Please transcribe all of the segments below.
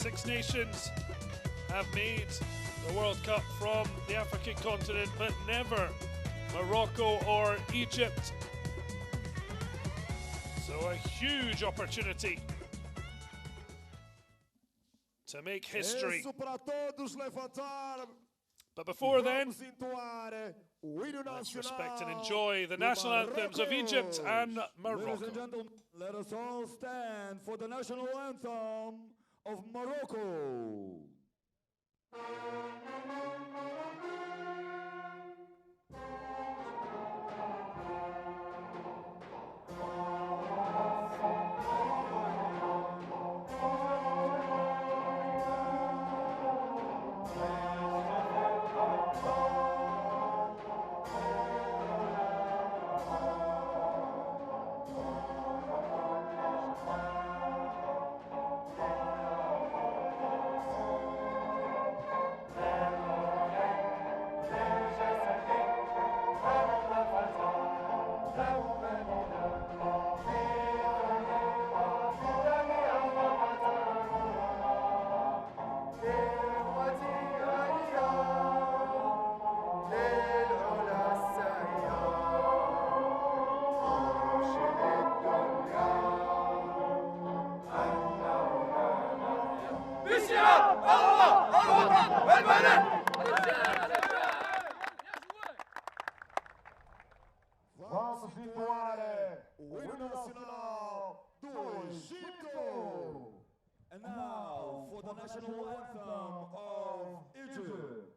6 nations have made the World Cup from the African continent, but never Morocco or Egypt. So a huge opportunity to make history. But before then, let's respect and enjoy the national anthems of Egypt and Morocco. Ladies and gentlemen, let us all stand for the national anthem of Morocco. Vamos vitória! O hino nacional do Egito! And now for the national anthem of Egypt.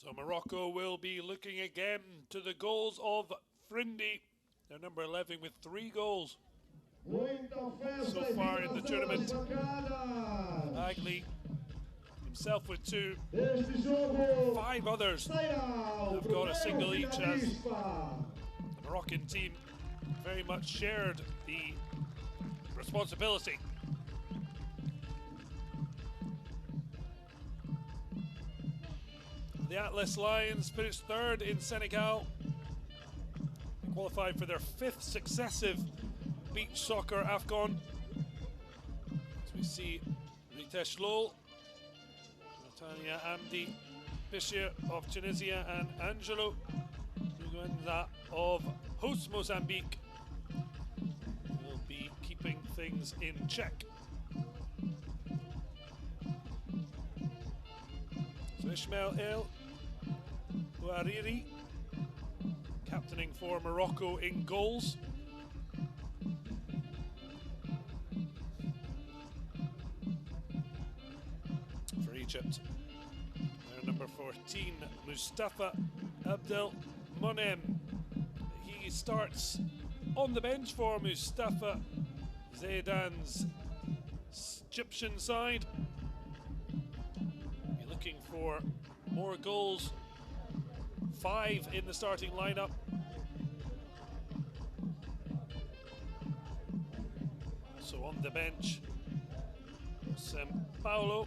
So Morocco will be looking again to the goals of Frindi. They're number 11 with 3 goals so far in the tournament. Bagley himself with 2. 5 others have got a single each, as the Moroccan team very much shared the responsibility. The Atlas Lions finished 3rd in Senegal, qualified for their 5th successive beach soccer AFCON. As we see Ritesh Lol, Natania Amdi, Bishir of Tunisia, and Angelo Muguenza of host Mozambique will be keeping things in check. So Ismail El Ouariri captaining for Morocco in goals. For Egypt, their number 14, Mustafa Abdel Monem. He starts on the bench for Mustafa Zaidan's Egyptian side. Be looking for more goals. 5 in the starting lineup. So on the bench, Paulo,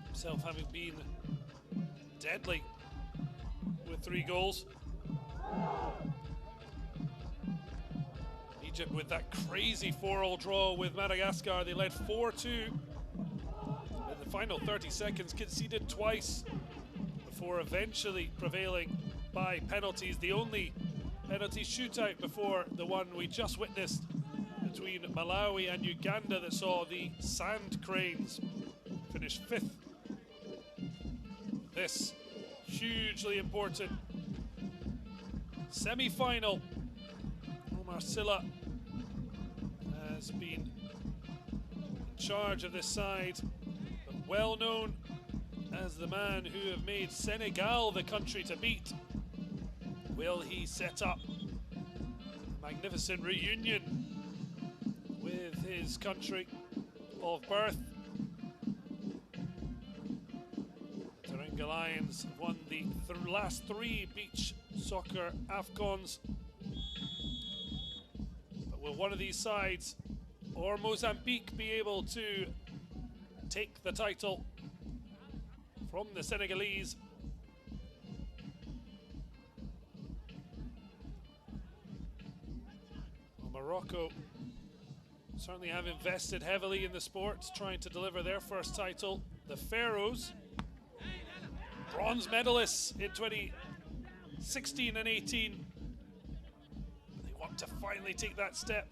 himself having been deadly with 3 goals. Egypt with that crazy 4-4 draw with Madagascar. They led 4-2. In the final 30 seconds, conceded twice before eventually prevailing by penalties. The only penalty shootout before the one we just witnessed between Malawi and Uganda that saw the Sand Cranes finish 5th. This hugely important semi-final. Omar Silla has been in charge of this side, but well known as the man who have made Senegal the country to beat. Will he set up a magnificent reunion with his country of birth? The Teranga Lions have won the last 3 beach soccer AFCONs. But will one of these sides, or Mozambique, be able to take the title from the Senegalese? Well, Morocco certainly have invested heavily in the sport, trying to deliver their first title. The Pharaohs, bronze medalists in 2016 and 18. They want to finally take that step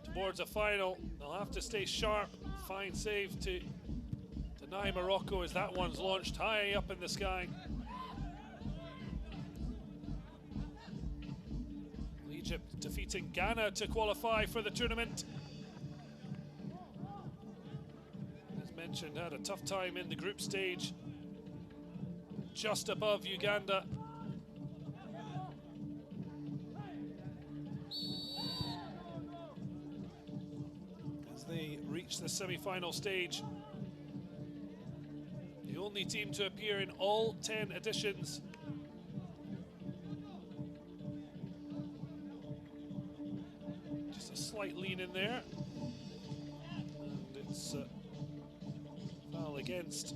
towards a final. They'll have to stay sharp. Fine save to deny Morocco as that one's launched high up in the sky. Egypt defeating Ghana to qualify for the tournament. As mentioned, had a tough time in the group stage, just above Uganda. As they reach the semi-final stage, the only team to appear in all 10 editions. Just a slight lean in there, and it's foul against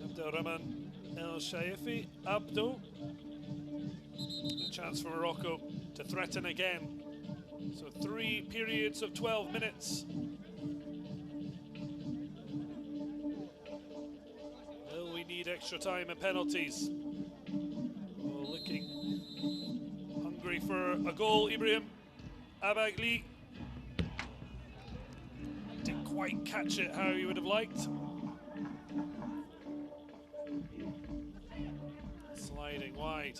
Abdelrahman El Shaifi. Abdo, a chance for Morocco to threaten again. So 3 periods of 12 minutes. Will we need extra time and penalties? Oh, looking hungry for a goal. Ibrahim Abagli didn't quite catch it how he would have liked. Sliding wide.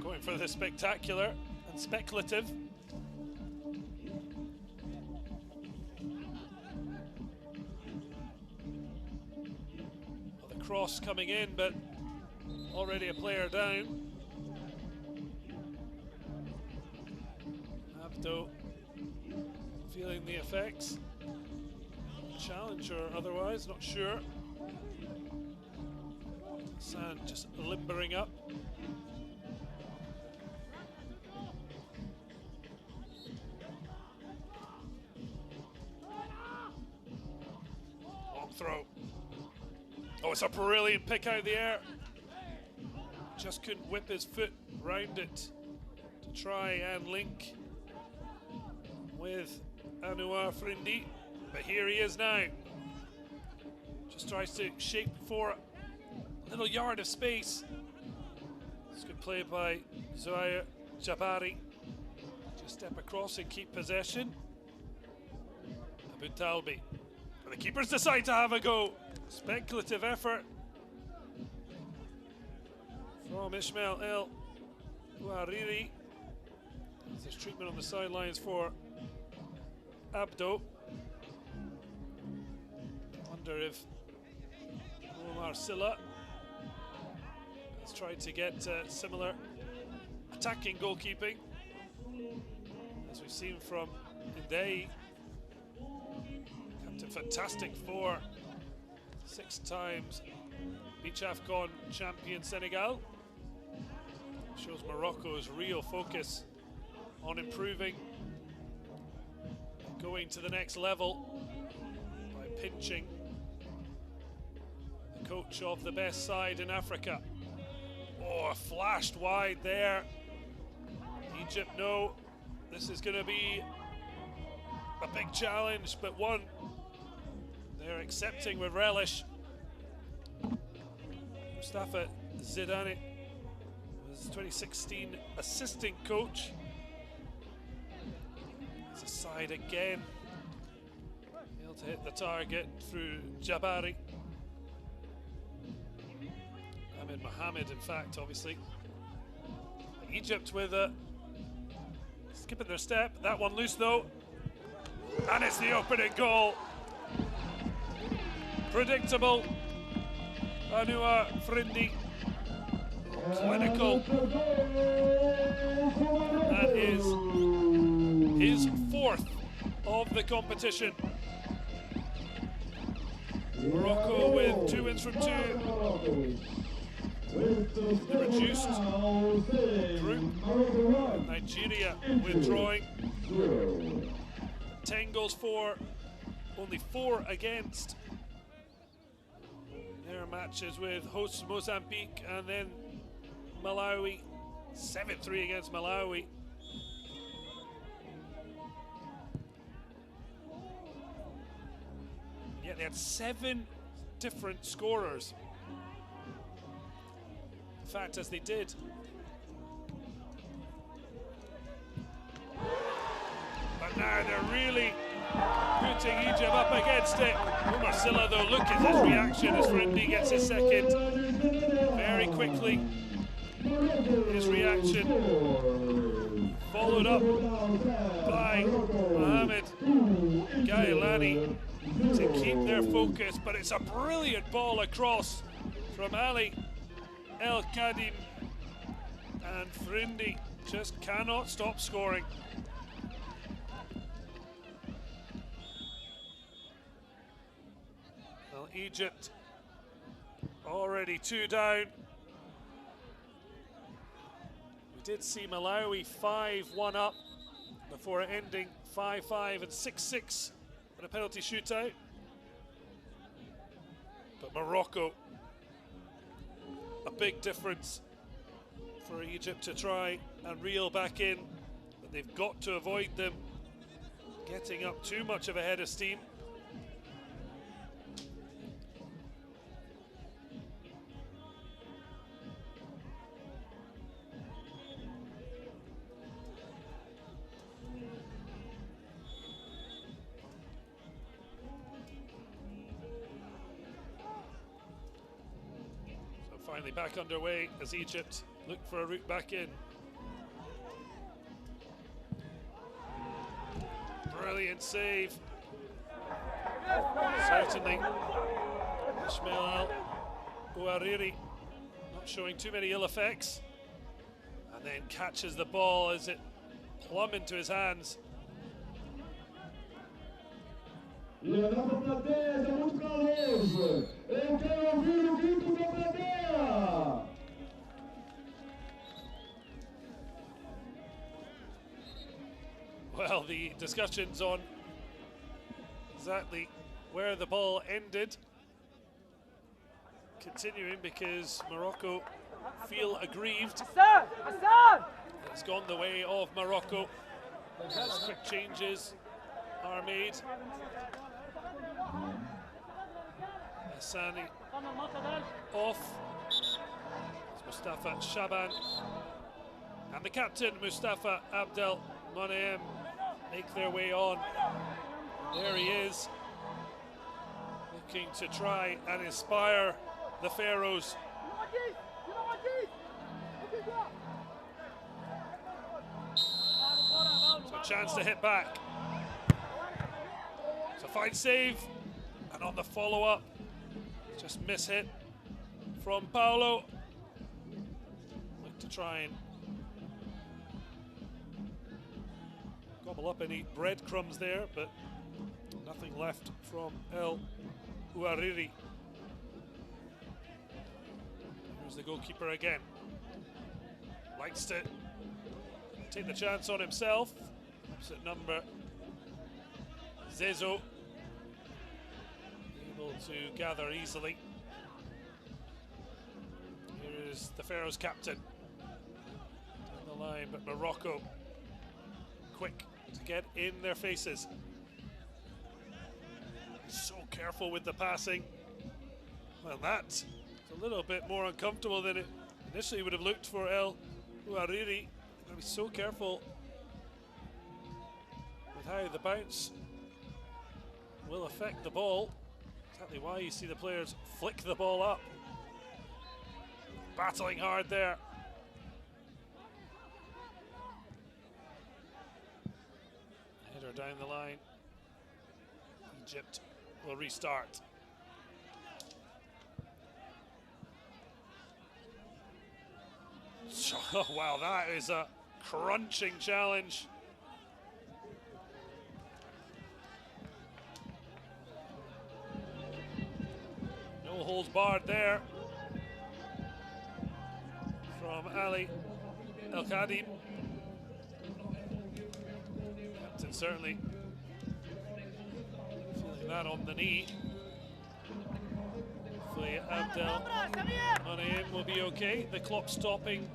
Going for the spectacular and speculative. Well, the cross coming in, but already a player down. Abdo feeling the effects. Challenge or otherwise, not sure. Sand just limbering up. Long throw. Oh, it's a brilliant pick out of the air. Just couldn't whip his foot round it to try and link with Anouar Frindi, but here he is now. Just tries to shape for a little yard of space. It's good play by Zohair Jabari. Just step across and keep possession. Abu Talbi. But the keepers decide to have a go. Speculative effort from Ismail El Ouariri. There's treatment on the sidelines for Abdo. Wonder if Omar Silla has tried to get similar attacking goalkeeping as we've seen from Ndei. Captain Fantastic for 6 times Beach AFCON champion Senegal. Shows Morocco's real focus on improving, going to the next level by pinching the coach of the best side in Africa. Oh, flashed wide there. Egypt know this is going to be a big challenge, but one they're accepting with relish. Mustafa Zidane was 2016 assistant coach. It's a side again. Able to hit the target through Jabari. Ahmed Mohamed, in fact, obviously. Egypt with a skipping their step. That one loose though. And it's the opening goal. Predictable. Anua Frindi. Clinical. That is his fourth of the competition. Morocco with 2 wins from 2. The reduced group. Nigeria withdrawing. 10 goals for, only 4 against. Their matches with hosts Mozambique and then Malawi. 7-3 against Malawi. Yeah, they had 7 different scorers. In fact, as they did. But now they're really putting Egypt up against it. Omar Silla, though, look at his reaction as Frindi gets his second. Very quickly, his reaction followed up by Mohamed Gailani to keep their focus, but it's a brilliant ball across from Ali El Kadim, and Frindi just cannot stop scoring. Well, Egypt already 2 down. We did see Malawi 5-1 up before ending 5-5 and 6-6 in a penalty shootout. But Morocco, a big difference for Egypt to try and reel back in, but they've got to avoid them getting up too much of a head of steam. Finally back underway as Egypt look for a route back in. Brilliant save. Certainly Ismail Ouariri not showing too many ill effects, and then catches the ball as it plumb into his hands. Well, the discussions on exactly where the ball ended continuing because Morocco feel aggrieved. It's gone the way of Morocco as quick changes are made. Hassani off. It's Mustafa Shaban and the captain Mustafa Abdel Monaim make their way on. There he is, looking to try and inspire the Pharaohs. So a chance to hit back. It's a fine save, and on the follow-up, just miss-hit from Paolo. Look to try and gobble up any breadcrumbs there, but nothing left from El Ouariri. Here's the goalkeeper again. Like likes to take the chance on himself. Opposite number, Zezo, able to gather easily. Here is the Pharaohs captain down the line, but Morocco quick to get in their faces. So careful with the passing. Well, that's a little bit more uncomfortable than it initially would have looked for El Ouariri. Got to be so careful with how the bounce will affect the ball. Exactly why you see the players flick the ball up. Battling hard there. Header down the line. Egypt will restart. Oh, wow, that is a crunching challenge. No holds barred there from Ali El Khadim. Captain certainly feeling that on the knee. Hopefully Abdel Monaim will be okay. The clock stopping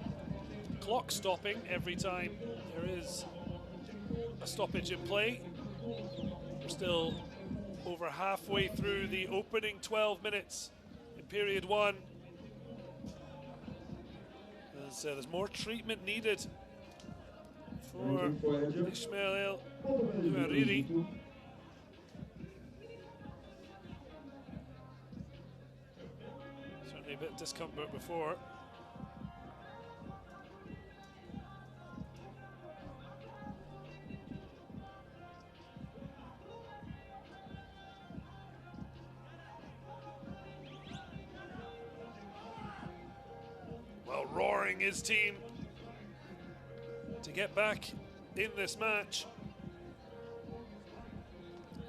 every time there is a stoppage in play. We're still over halfway through the opening 12 minutes in period one. There's more treatment needed for Ismail El Ouariri. Certainly a bit of discomfort before. Roaring his team to get back in this match.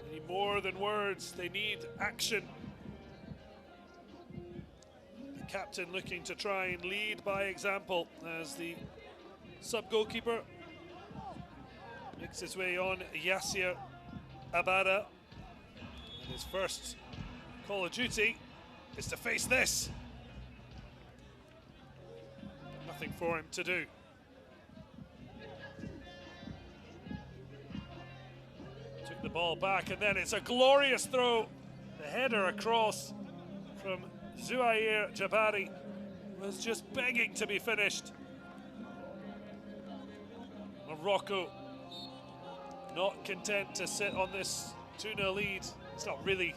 They need more than words, they need action. The captain looking to try and lead by example as the sub-goalkeeper makes his way on. Yassir Abada, and his first call of duty is to face this. Nothing for him to do. Took the ball back, and then it's a glorious throw. The header across from Zouair Jabari was just begging to be finished. Morocco not content to sit on this 2-0 lead. It's not really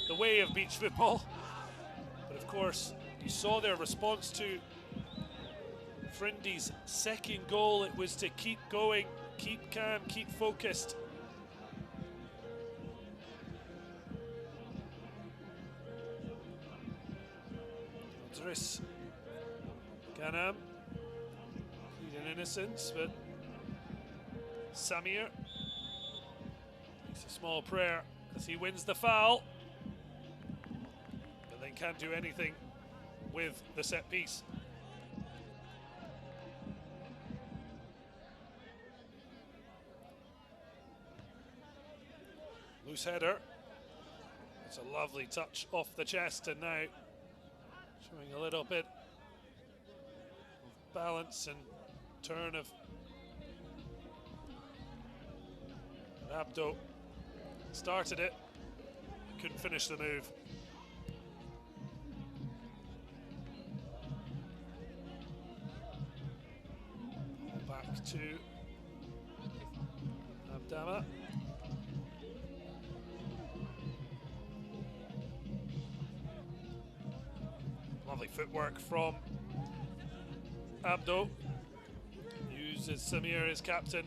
the way of beach football, but of course you saw their response to Frindy's second goal. It was to keep going, keep calm, keep focused. Idris Ghanam, pleading innocence, but Samir makes a small prayer as he wins the foul, but then can't do anything with the set piece. Loose header. It's a lovely touch off the chest, and now showing a little bit of balance and turn of Abdo. Started it, couldn't finish the move. Back to Abdama. Lovely footwork from Abdo. Uses Samir as captain.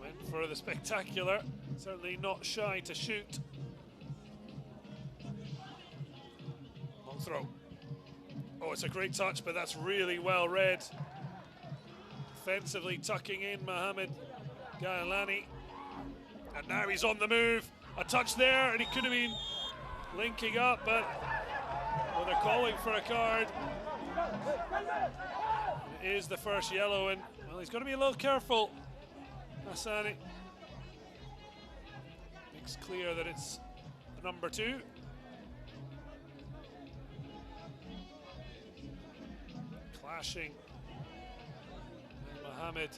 Went for the spectacular. Certainly not shy to shoot. Long throw. Oh, it's a great touch, but that's really well read. Defensively tucking in Mohamed Gailani. And now he's on the move. A touch there, and he could have been linking up, but well, they're calling for a card. is the first yellow, and well, he's got to be a little careful. Hassani makes clear that it's the number 2. Clashing with Mohamed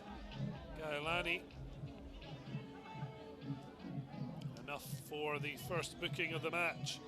Gailani. Enough for the first booking of the match.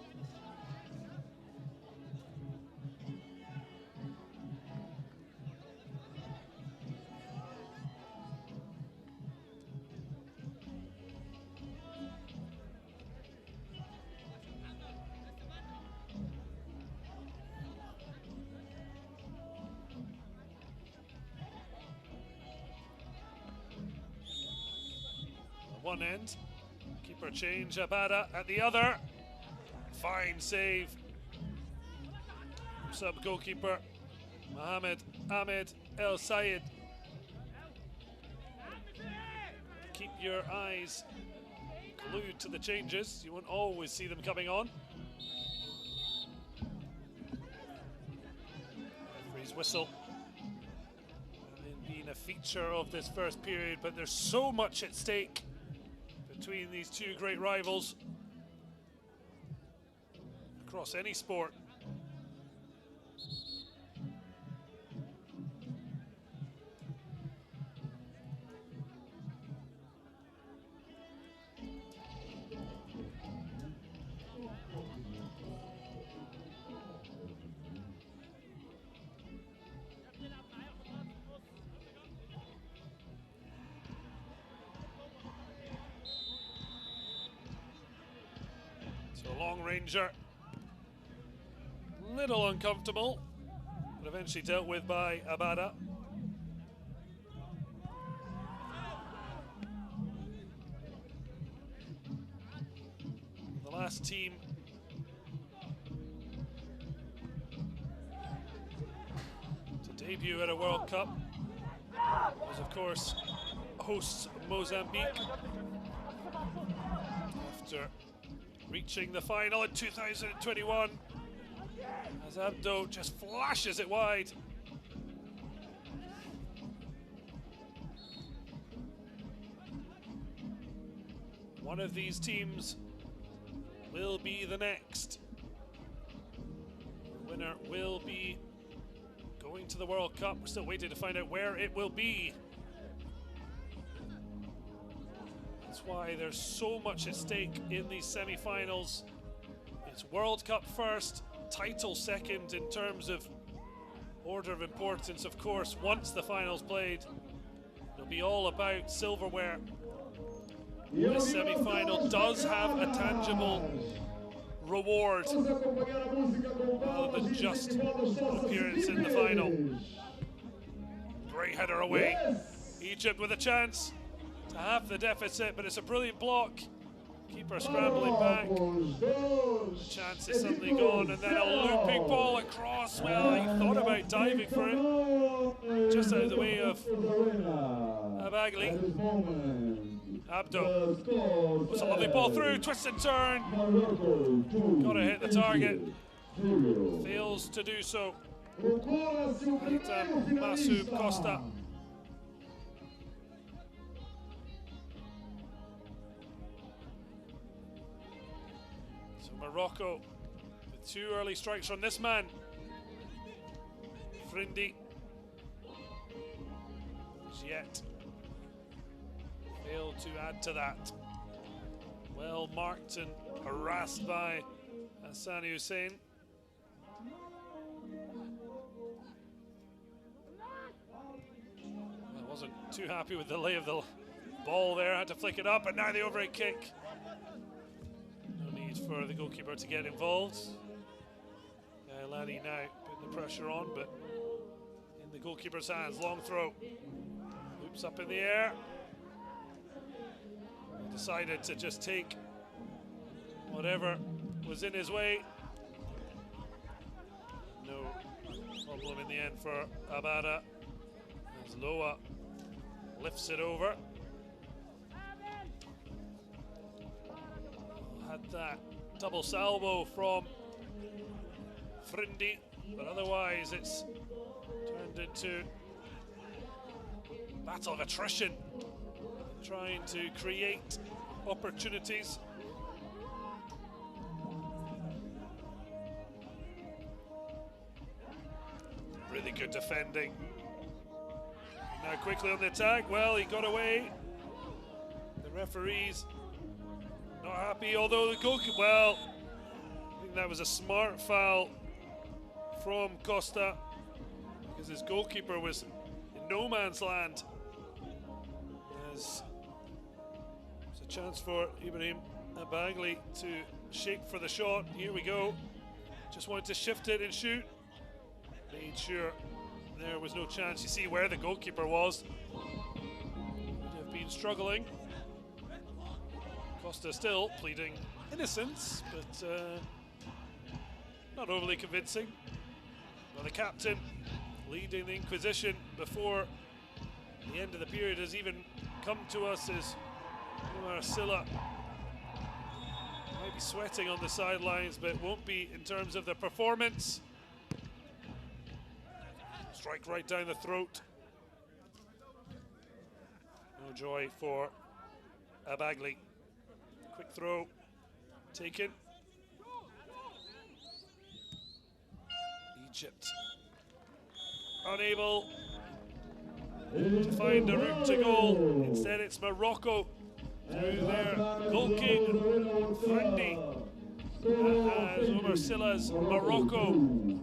One end, keeper change, Abada at the other. Fine save. Sub goalkeeper Mohamed Ahmed El Sayed. Keep your eyes glued to the changes, you won't always see them coming on. Referee's whistle. Being a feature of this first period, but there's so much at stake between these two great rivals across any sport. Long ranger, little uncomfortable, but eventually dealt with by Abada. The last team to debut at a World Cup was, of course, hosts Mozambique. After reaching the final in 2021, as Abdo just flashes it wide. One of these teams will be the next. The winner will be going to the World Cup. We're still waiting to find out where it will be. That's why there's so much at stake in these semi-finals. It's World Cup first, title second in terms of order of importance. Of course, once the finals played, it'll be all about silverware. This semi-final does have a tangible reward rather than just an appearance in the final. Great header away. Egypt with a chance to half the deficit, but it's a brilliant block. Keeper scrambling back. The chance is suddenly gone, and then a looping ball across. Well, he thought about diving for it. Just out of the way of Abagli. Abdo. It's a lovely ball through, twist and turn. Gotta hit the target. Fails to do so. Massoub Costa. Morocco with 2 early strikes from this man, Frindi. Yet failed to add to that. Well marked and harassed by Hassani Hussein. I wasn't too happy with the lay of the ball there, had to flick it up, and now the overhead kick. For the goalkeeper to get involved. Lani now putting the pressure on, but in the goalkeeper's hands. Long throw. Loops up in the air. He decided to just take whatever was in his way. No problem in the end for Abada, as Loa lifts it over. Had that double salvo from Frindi, but otherwise it's turned into battle of attrition, trying to create opportunities. Really good defending. Now quickly on the attack. Well, he got away. The referee's not happy, although the goalkeeper, well, I think that was a smart foul from Costa, because his goalkeeper was in no man's land. There's a chance for Ibrahim Abagli to shape for the shot. Here we go. Just wanted to shift it and shoot. Made sure there was no chance. You see where the goalkeeper was. Would have been struggling. Costa still pleading innocence, but not overly convincing. Well, the captain leading the Inquisition before the end of the period has even come to us as Omar Silla. Might be sweating on the sidelines, but won't be in terms of the performance. Strike right down the throat. No joy for Abagli. Quick throw taken. Egypt unable to find a route to goal. Instead it's Morocco through their goal king Frindi, as Omar Silla's Morocco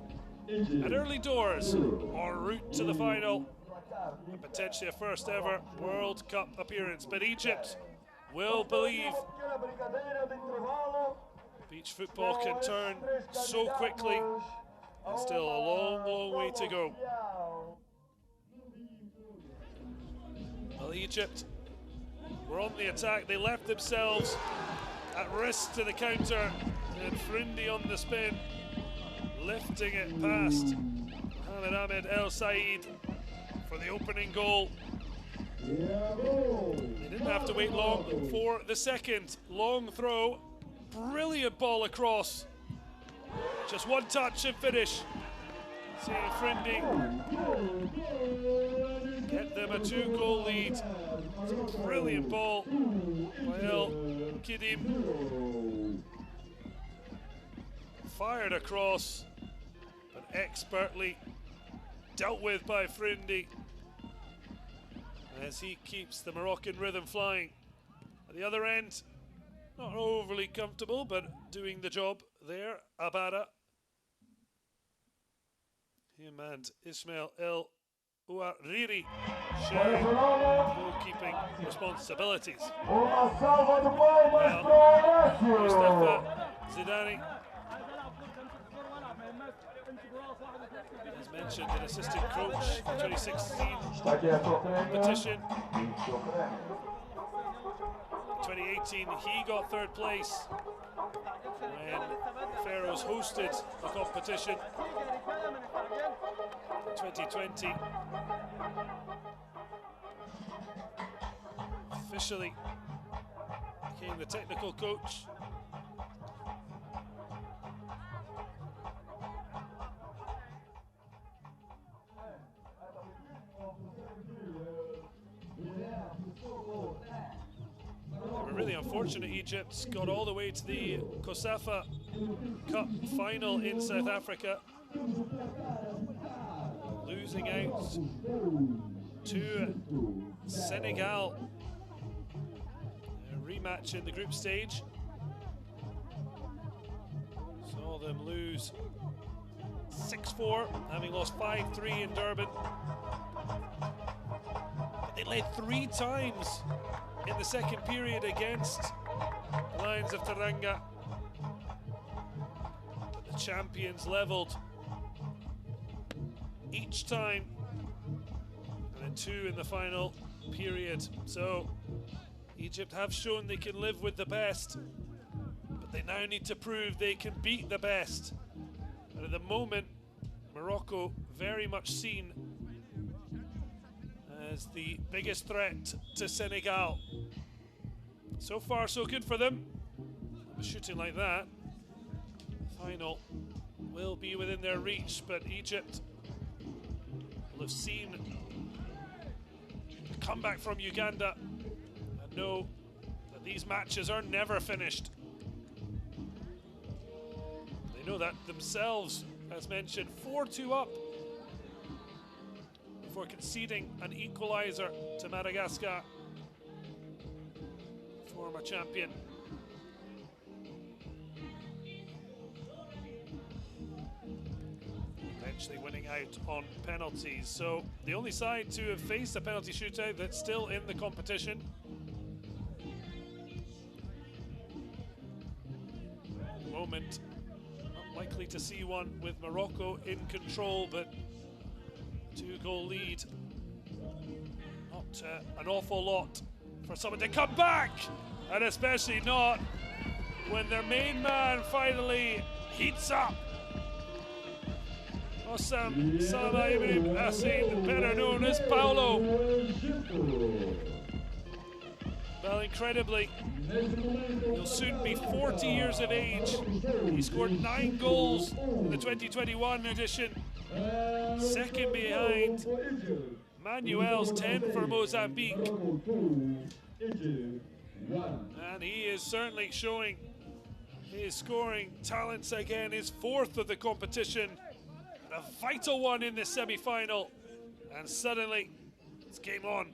at early doors en route to the final and potentially a first ever World Cup appearance. But Egypt will believe. Beach football can turn so quickly, and still a long, long way to go. Well, Egypt were on the attack. They left themselves at risk to the counter, and Frindi on the spin, lifting it past Mohamed Ahmed El Said for the opening goal. They didn't have to wait long for the second. Long throw, brilliant ball across. Just one touch and finish. Seeing Frindi get them a 2-goal lead. It's a brilliant ball by El Kidim. Fired across, but expertly dealt with by Frindi, as he keeps the Moroccan rhythm flying. At the other end, not overly comfortable, but doing the job there. Abada. Him and Ismail El Ouariri sharing goalkeeping responsibilities. Mustafa Zidane, as mentioned, an assistant coach for 2016 competition. 2018 he got third place when Pharaohs hosted the competition. 2020 officially became the technical coach. Really unfortunate, Egypt got all the way to the COSAFA Cup final in South Africa, losing out to Senegal. A rematch in the group stage. Saw them lose 6-4, having lost 5-3 in Durban. But they led 3 times in the second period against the Lions of Teranga. But the champions levelled each time, and then 2 in the final period. So Egypt have shown they can live with the best, but they now need to prove they can beat the best. And at the moment, Morocco very much seen as the biggest threat to Senegal. So far, so good for them. Shooting like that, the final will be within their reach, but Egypt will have seen a comeback from Uganda and know that these matches are never finished. They know that themselves, as mentioned, 4-2 up before conceding an equaliser to Madagascar. Former champion. Eventually winning out on penalties. So the only side to have faced a penalty shootout that's still in the competition. At the moment, not likely to see one with Morocco in control, but 2-goal lead. Not an awful lot for someone to come back, and especially not when their main man finally heats up. Osam Salama Ibn Asin, better known as Paulo. Well, incredibly, he'll soon be 40 years of age. He scored 9 goals in the 2021 edition, second behind Manuel's 10 for Mozambique. And he is certainly showing his scoring talents again, his 4th of the competition. A vital one in this semi-final, and suddenly it's game on.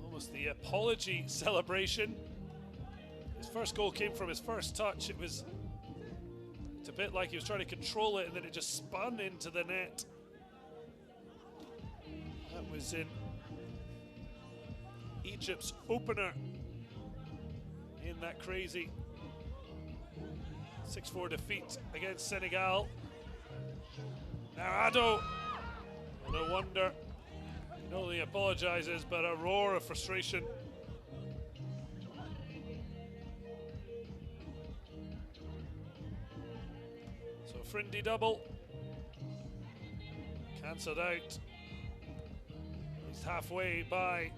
Almost the apology celebration. His first goal came from his first touch. It's a bit like he was trying to control it and then it just spun into the net. That was in Egypt's opener in that crazy 6-4 defeat against Senegal. Now Ado, no wonder, not only apologises, but a roar of frustration. So Frindi double, cancelled out. He's halfway by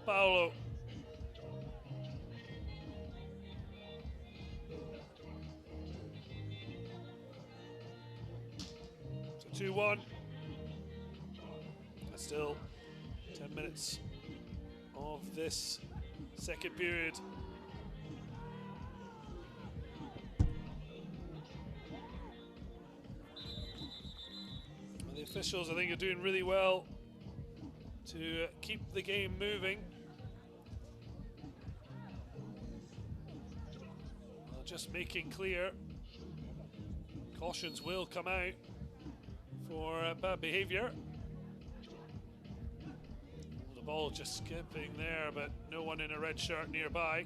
Paulo. So 2-1. Still 10 minutes of this second period. And the officials, I think, are doing really well to keep the game moving. Well, just making clear cautions will come out for bad behaviour. The ball just skipping there, but no one in a red shirt nearby.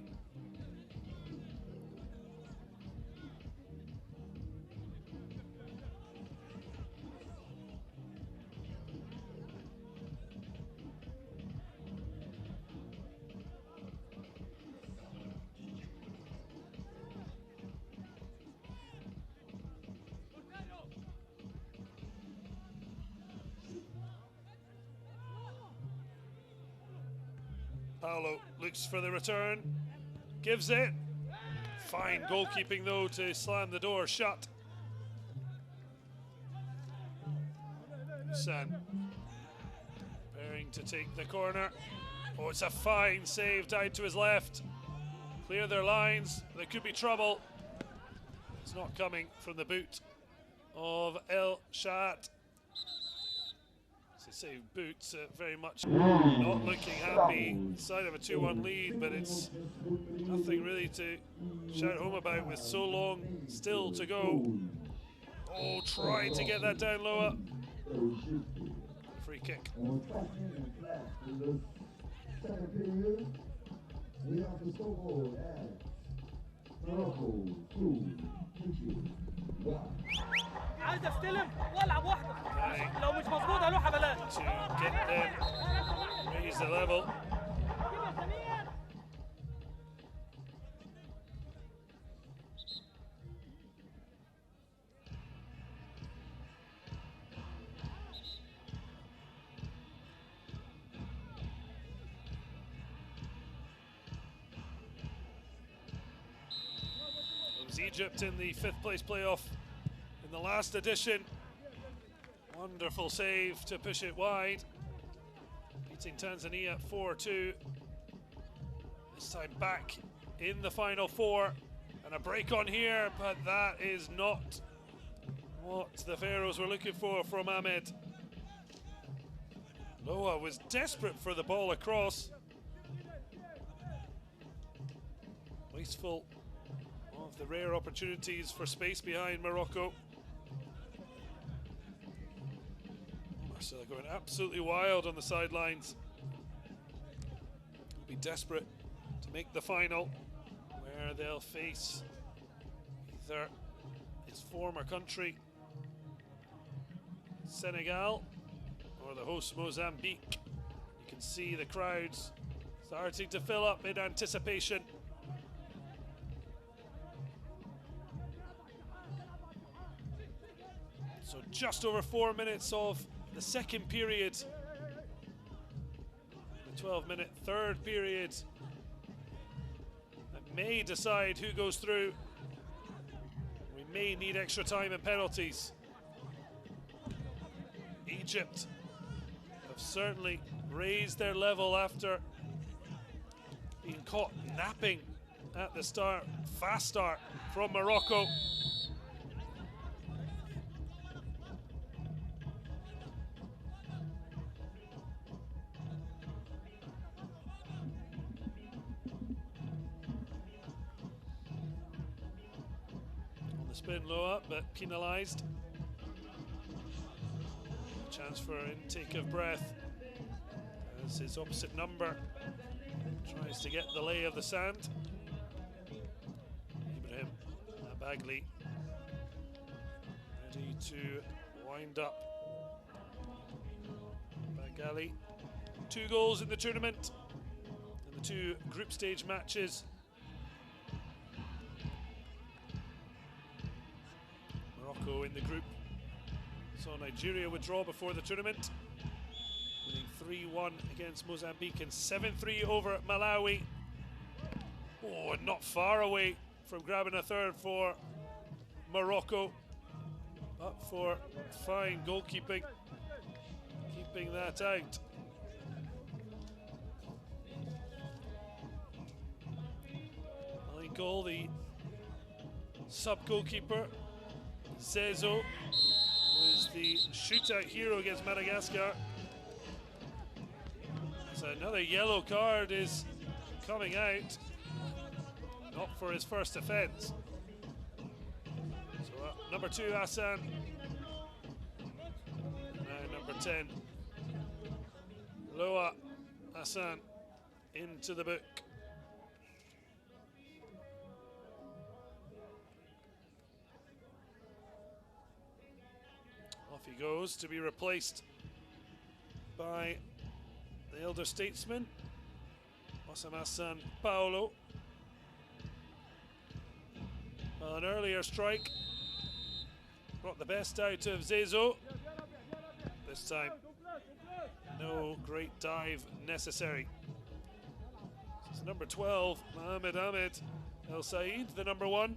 Paulo looks for the return, gives it. Fine goalkeeping though to slam the door shut. San preparing to take the corner. Oh, it's a fine save, down to his left. Clear their lines, there could be trouble. It's not coming from the boot of El Shaat. Say Boots very much not looking happy, side of a 2-1 lead, but it's nothing really to shout home about with so long still to go. Oh, trying to get that down lower. Free kick. عايز استلم والعب واحده لو مش مظبوط هروح بلاش To get them, raise the level. It was Egypt in the 5th place playoff in the last edition. Wonderful save to push it wide. Beating Tanzania 4-2. This time back in the final four. And a break on here, but that is not what the Pharaohs were looking for from Ahmed. Loa was desperate for the ball across. Wasteful of the rare opportunities for space behind Morocco. Marcelo going absolutely wild on the sidelines. Will be desperate to make the final, where they'll face either his former country, Senegal, or the host Mozambique. You can see the crowds starting to fill up in anticipation. So just over 4 minutes of the second period. The 12-minute third period that may decide who goes through. We may need extra time and penalties. Egypt have certainly raised their level after being caught napping at the start. Fast start from Morocco. On the spin, low up, but penalised. Chance for intake of breath as his opposite number tries to get the lay of the sand. Ibrahim Bagley ready to wind up. Bagali, 2 goals in the tournament in the 2 group stage matches. Morocco in the group saw Nigeria withdraw before the tournament, winning 3-1 against Mozambique and 7-3 over Malawi. Oh, and not far away from grabbing a third for Morocco, but for fine goalkeeping, keeping that out. Goal, the sub-goalkeeper, Zezo, was the shootout hero against Madagascar. So another yellow card is coming out, not for his first offence. So number 2, Hassan. Now number 10, Loa Hassan, into the book. Off he goes to be replaced by the elder statesman, Osama's son, Paolo. Well, an earlier strike brought the best out of Zezo. This time, no great dive necessary. This is number 12, Mohamed Ahmed El Said, the number 1,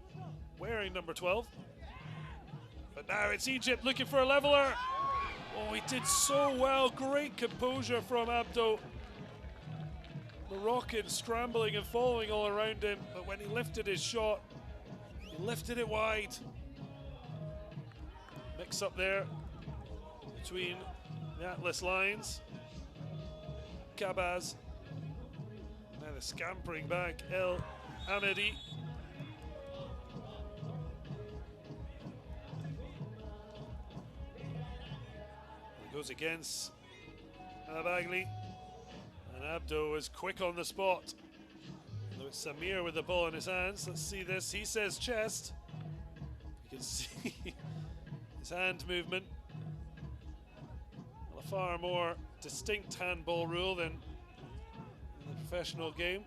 wearing number 12. But now it's Egypt looking for a leveler. Oh, he did so well. Great composure from Abdo. Moroccan scrambling and following all around him, but when he lifted his shot, he lifted it wide. Mix up there between the Atlas Lions, Kabaz, now the scampering back, El Amedi. Goes against Bagley, and Abdo is quick on the spot. Though it's Samir with the ball in his hands. Let's see this. He says chest. You can see his hand movement. Well, a far more distinct handball rule than in the professional game.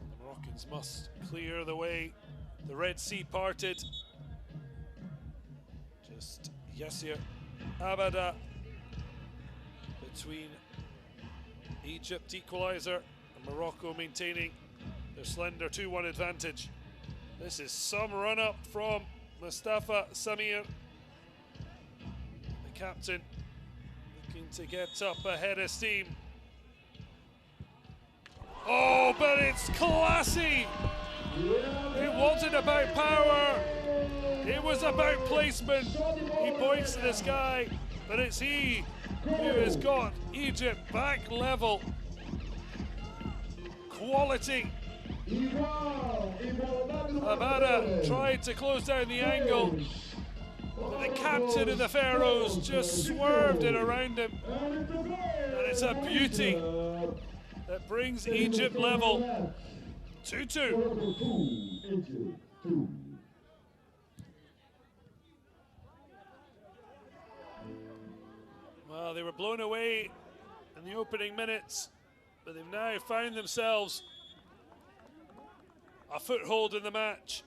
The Moroccans must clear the way. The Red Sea parted. Just Yassir Abada between Egypt, equaliser, and Morocco maintaining their slender 2-1 advantage. This is some run up from Mustafa Samir, the captain, looking to get up ahead of steam. Oh, but it's classy! It wasn't about power, it was about placement. He points to the sky, but it's he who has got Egypt back level. Quality. Abada tried to close down the angle, but the captain of the Pharaohs just swerved it around him. And it's a beauty that brings Egypt level. 2-2. Well, they were blown away in the opening minutes, but they've now found themselves a foothold in the match.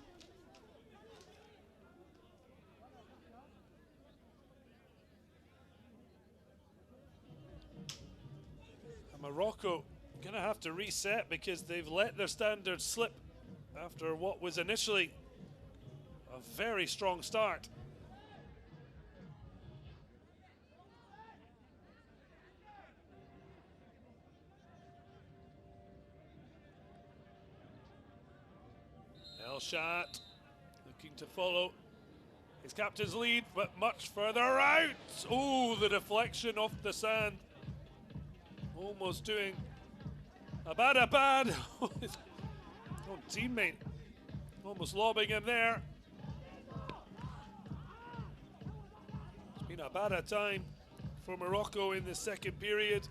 And Morocco going to have to reset because they've let their standards slip after what was initially a very strong start. El Shat looking to follow his captain's lead, but much further out. Oh, the deflection off the sand. Almost doing a bad his own teammate. Almost lobbing him there. It's been a bad time for Morocco in the second period.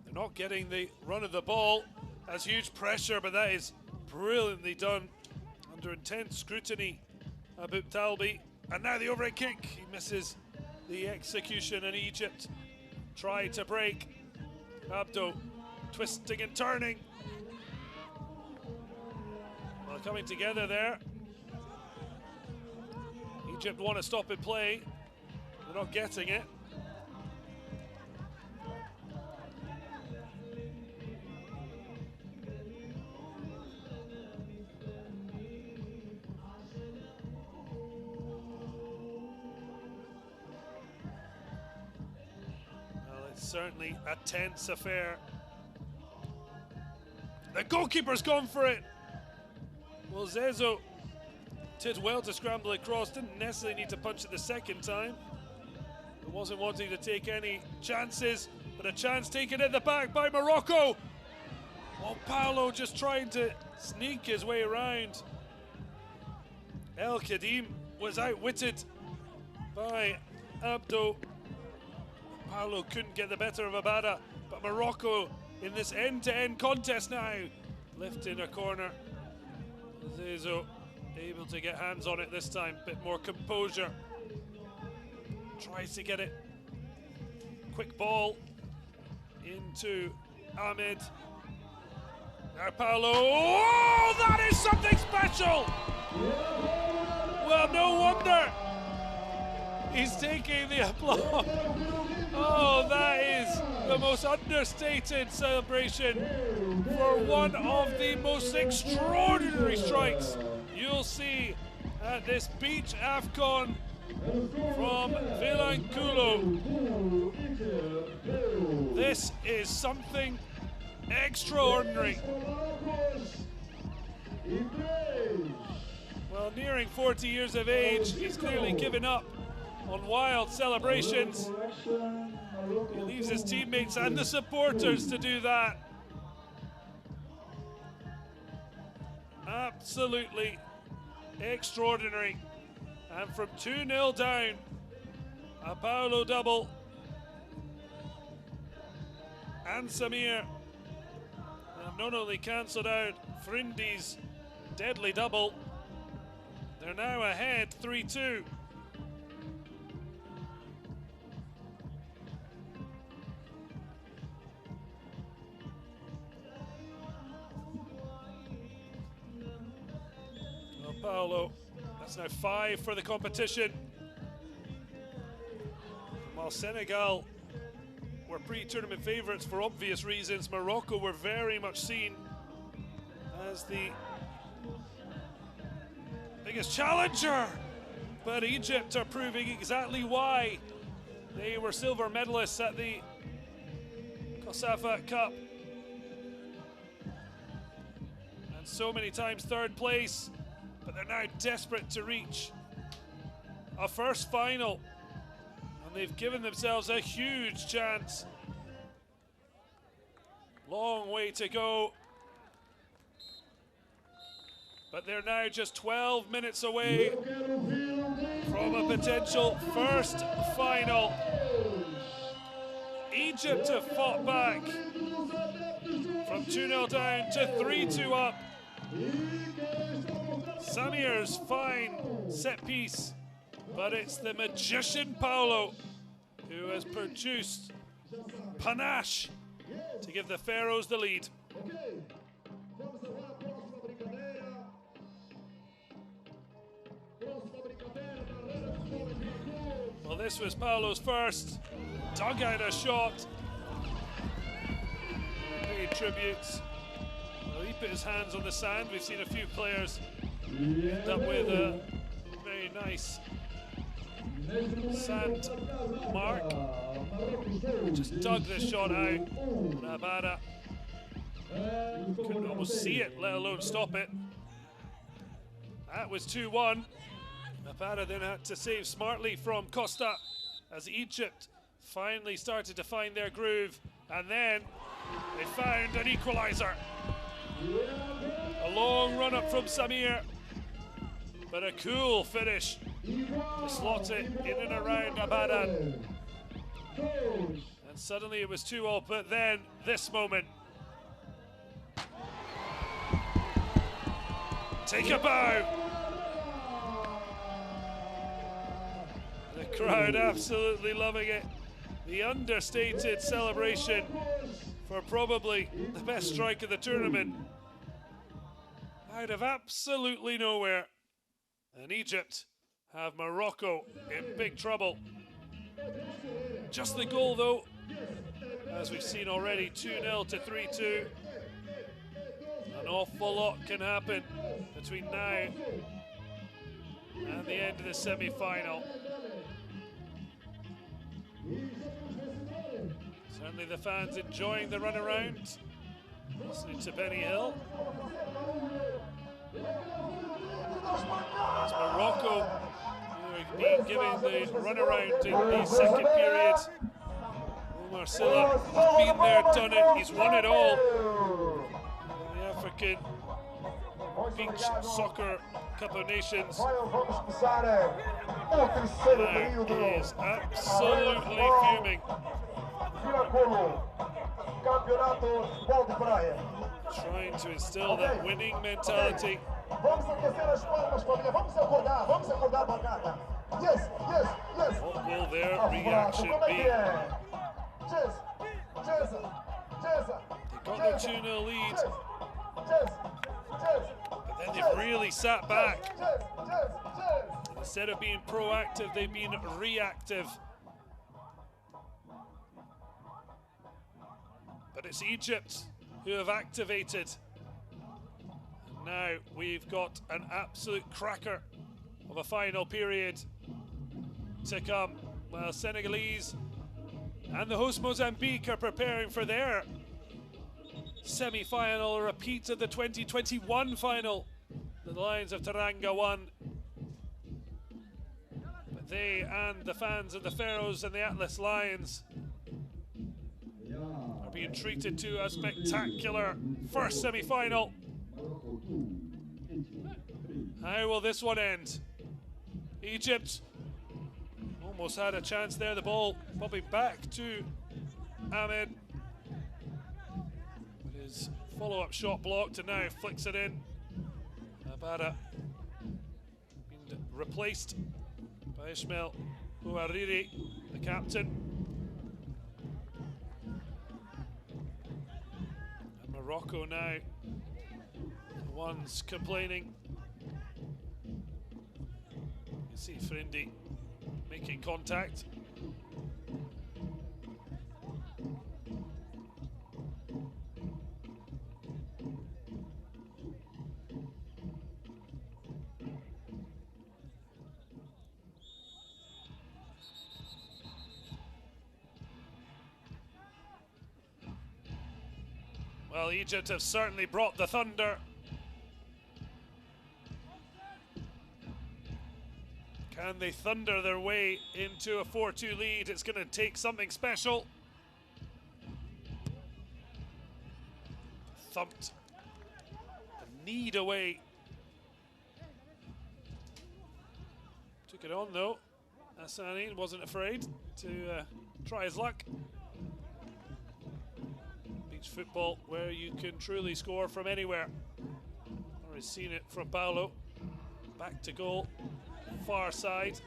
They're not getting the run of the ball. That's huge pressure, but that is brilliantly done under intense scrutiny. Abou Talbi, and now the overhead kick. He misses the execution, and Egypt try to break. Abdo twisting and turning. Well, coming together there. Egypt want to stop and play. They're not getting it. Certainly a tense affair. The goalkeeper's gone for it. Well, Zezo did well to scramble across, didn't necessarily need to punch it the second time. He wasn't wanting to take any chances, but a chance taken in the back by Morocco. Well, Paolo just trying to sneak his way around. El Kadim was outwitted by Abdo. Paolo couldn't get the better of Abada, but Morocco in this end-to-end contest now. Lifting a corner. Zezo able to get hands on it this time, bit more composure. Tries to get it. Quick ball into Ahmed. Now Paolo. Oh, that is something special! Well, no wonder he's taking the applause. Oh, that is the most understated celebration for one of the most extraordinary strikes you'll see at this beach AFCON from Vilanculo. This is something extraordinary. Well, nearing 40 years of age, he's clearly given up on wild celebrations. He leaves his teammates and the supporters to do that. Absolutely extraordinary. And from 2-0 down, a Paolo double. And Samir have not only cancelled out Frindi's deadly double, they're now ahead 3-2. Paolo, that's now 5 for the competition. While Senegal were pre-tournament favourites for obvious reasons, Morocco were very much seen as the biggest challenger. But Egypt are proving exactly why. They were silver medalists at the COSAFA Cup. And so many times third place, but they're now desperate to reach a first final. And they've given themselves a huge chance. Long way to go. But they're now just 12 minutes away from a potential first final. Egypt have fought back from 2-0 down to 3-2 up. Samir's fine set piece, but it's the magician Paulo who has produced panache to give the Pharaohs the lead. Well, this was Paulo's first. Dug out a shot. Paid tributes. Well, he put his hands on the sand. We've seen a few players end up with a very nice sand mark. Just dug this shot out. Nabada couldn't almost see it, let alone stop it. That was 2-1. Nabada then had to save smartly from Costa as Egypt finally started to find their groove, and then they found an equaliser. A long run up from Samir, but a cool finish to slot it in and around Abadan. And suddenly it was 2-2, but then this moment. Take a bow. The crowd absolutely loving it. The understated celebration for probably the best strike of the tournament. Out of absolutely nowhere. And Egypt have Morocco in big trouble. Just the goal though, as we've seen already, 2-0 to 3-2. An awful lot can happen between now and the end of the semi-final. Certainly the fans enjoying the run around, listening to Benny Hill. As Morocco being given the run around in the second period. Omar Silla has been there, done it, he's won it all. The African Beach Soccer Cup of Nations. He is absolutely fuming. Trying to instill that winning mentality. What will their reaction be? They got their 2-0 lead, but then they've really sat back. Instead of being proactive, they've been reactive. But it's Egypt who have activated. And now we've got an absolute cracker of a final period to come. Well, Senegalese and the host Mozambique are preparing for their semi-final, a repeat of the 2021 final. The Lions of Teranga won. But they and the fans of the Pharaohs and the Atlas Lions are being treated to a spectacular first semi-final. How will this one end? Egypt almost had a chance there, the ball bobbing back to Ahmed. But his follow-up shot blocked, and now flicks it in. Abada being replaced by Ismail Ouariri, the captain. And Morocco now, the ones complaining. You see Frindi making contact. Well, Egypt have certainly brought the thunder. Can they thunder their way into a 4-2 lead? It's going to take something special. Thumped the need away. Took it on though. Hassani wasn't afraid to try his luck. Beach football where you can truly score from anywhere. Already seen it from Paolo. Back to goal. Far side.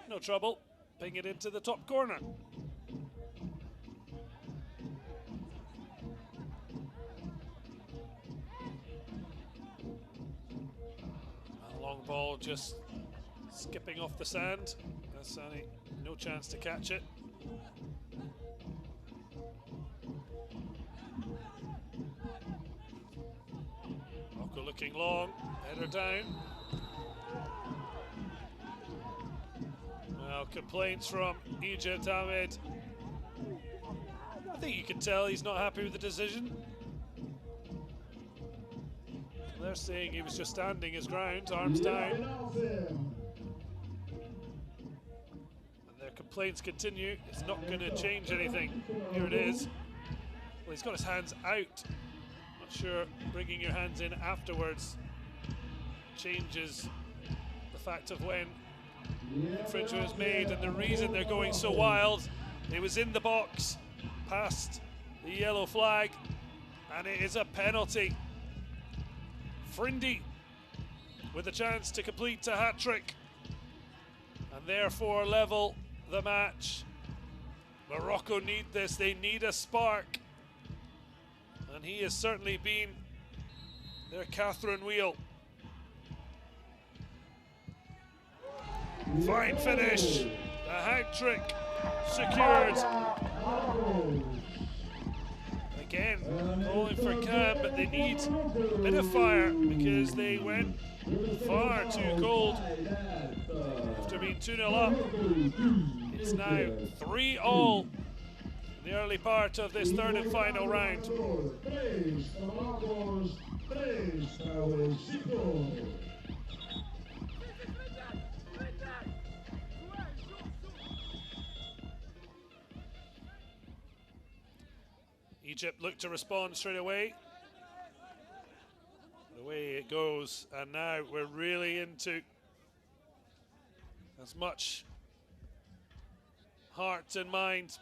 No trouble. Ping it into the top corner. A long ball just skipping off the sand. Hassani, no chance to catch it. Morocco looking long, header down. Well, complaints from Egypt, Ahmed. I think you can tell he's not happy with the decision. They're saying he was just standing his ground, arms down. And their complaints continue. It's not going to change anything. Here it is. Well, he's got his hands out. Not sure bringing your hands in afterwards changes the fact of when the infringement was made and the reason they're going so wild. It was in the box, past the yellow flag, and it is a penalty. Frindi with a chance to complete a hat-trick and therefore level the match. Morocco need this, they need a spark, and he has certainly been their Catherine wheel. Fine finish, the hat-trick secured. Again, calling for Cam, but they need a bit of fire because they went far too cold after being 2-0 up. It's now 3-all in the early part of this third and final round. Egypt look to respond straight away. Away it goes, and now we're really into as much heart and mind.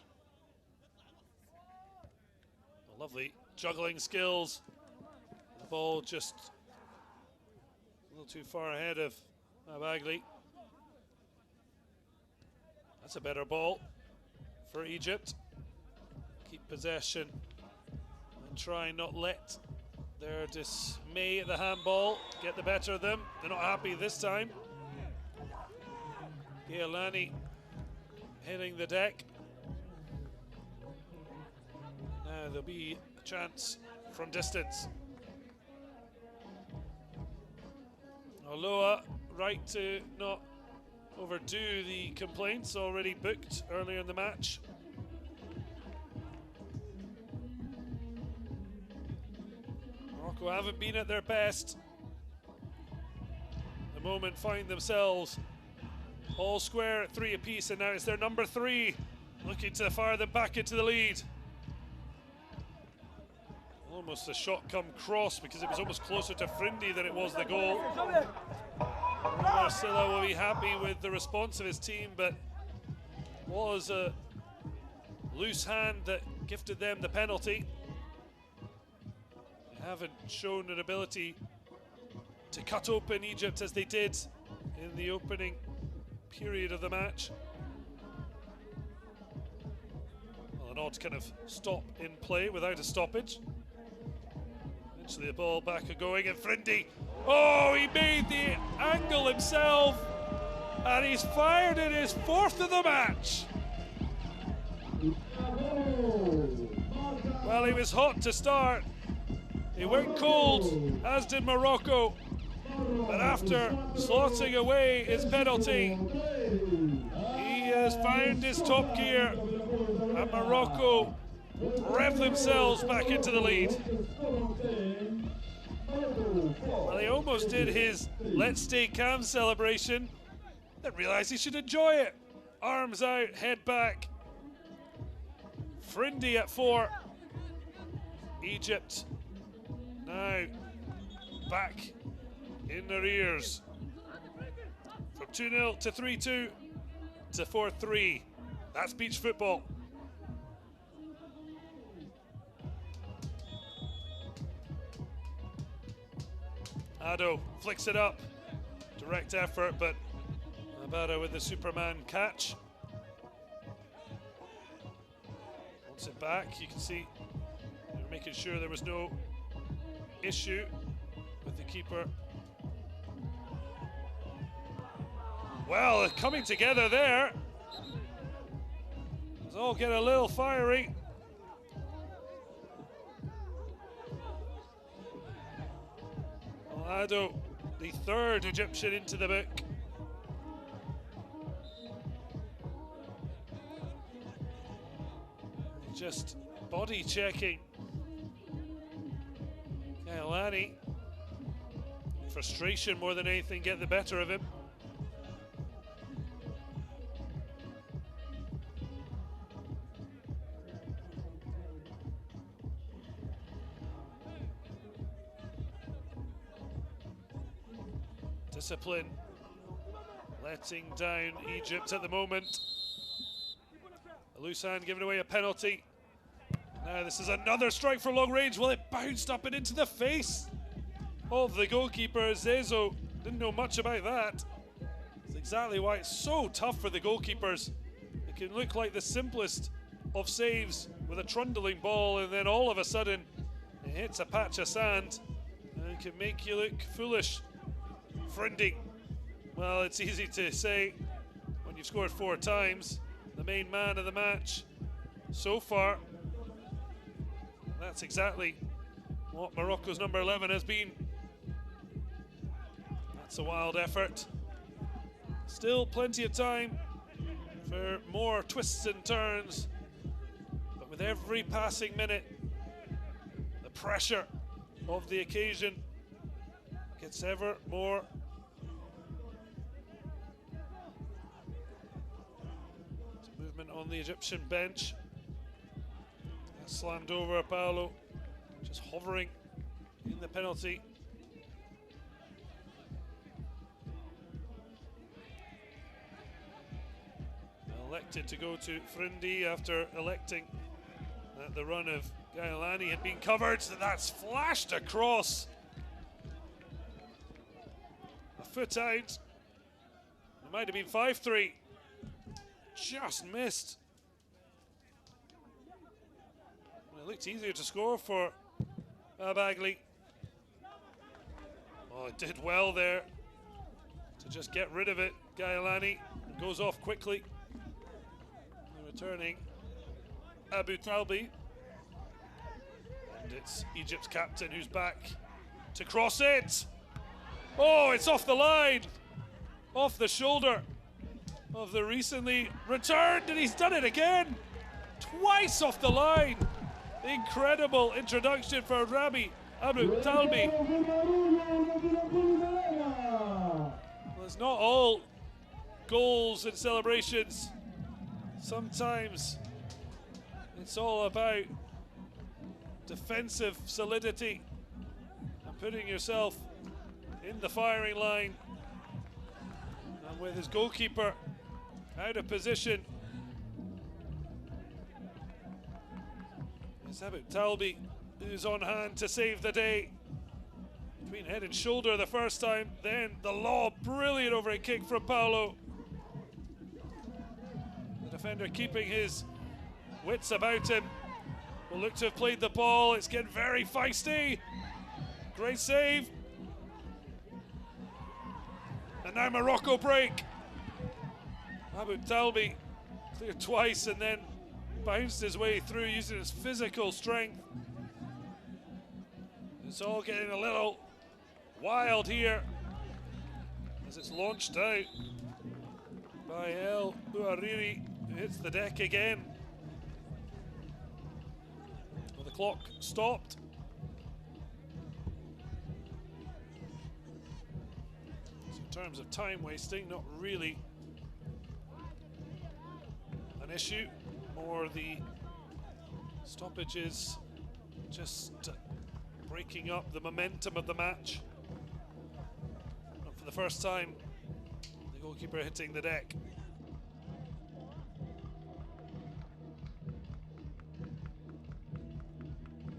Lovely juggling skills. The ball just a little too far ahead of Abagli. That's a better ball for Egypt. Keep possession and try not let their dismay at the handball get the better of them. They're not happy this time. Gailani hitting the deck. Now there'll be a chance from distance. Oloa right to not overdo the complaints already booked earlier in the match. Morocco haven't been at their best. The moment find themselves all square at 3 apiece, and now it's their number 3 looking to fire them back into the lead. Almost a shot come cross because it was almost closer to Frindi than it was the goal. Marcelo will be happy with the response of his team, but was a loose hand that gifted them the penalty. They haven't shown an ability to cut open Egypt as they did in the opening period of the match. Well, an odd kind of stop in play without a stoppage. Eventually the ball back and going, and Frindi, oh, he made the angle himself, and he's fired in his 4th of the match. Well, he was hot to start. He went cold, as did Morocco. But after slotting away his penalty, he has found his top gear, and Morocco rev themselves back into the lead. Well, he almost did his let's stay calm celebration, then realized he should enjoy it. Arms out, head back. Frindi at 4. Egypt now back in their ears. From 2-0 to 3-2 to 4-3. That's beach football. Ado flicks it up. Direct effort, but Abada with the Superman catch. Wants it back. You can see they're making sure there was no issue with the keeper. Well, coming together there. Let's all get a little fiery. Ado, the 3rd Egyptian into the book. Just body checking. Kailani. Frustration more than anything get the better of him. Discipline letting down Egypt at the moment. A loose hand giving away a penalty. Now this is another strike from long range. Well, it bounced up and into the face of the goalkeeper. Zezo didn't know much about that. That's exactly why it's so tough for the goalkeepers. It can look like the simplest of saves with a trundling ball, and then all of a sudden it hits a patch of sand and can make you look foolish. Frindi, well, it's easy to say when you've scored 4 times. The main man of the match so far. That's exactly what Morocco's number 11 has been. That's a wild effort. Still plenty of time for more twists and turns. But with every passing minute, the pressure of the occasion gets ever more. Movement on the Egyptian bench. Slammed over Paolo, just hovering in the penalty. Elected to go to Frindi after electing that the run of Gailani had been covered. So that's flashed across. A foot out. It might have been 5-3. Just missed. It looked easier to score for Bagley. Oh, it did well there to just get rid of it. Gailani goes off quickly. Returning Abu Talbi. And it's Egypt's captain who's back to cross it. Oh, it's off the line. Off the shoulder of the recently returned, and he's done it again. Twice off the line. Incredible introduction for Rabi Abu Talbi. Well, it's not all goals and celebrations. Sometimes it's all about defensive solidity and putting yourself in the firing line. And with his goalkeeper out of position, it's Abu Talbi who's on hand to save the day. Between head and shoulder the first time, then the lob, brilliant overhead kick from Paolo. The defender keeping his wits about him. Will look to have played the ball. It's getting very feisty. Great save. And now Morocco break. Abu Talbi cleared twice and then bounced his way through using his physical strength. It's all getting a little wild here as it's launched out by El Ouariri, who hits the deck again. clock stopped. So in terms of time wasting, not really an issue. More the stoppages just breaking up the momentum of the match. And for the first time, the goalkeeper hitting the deck.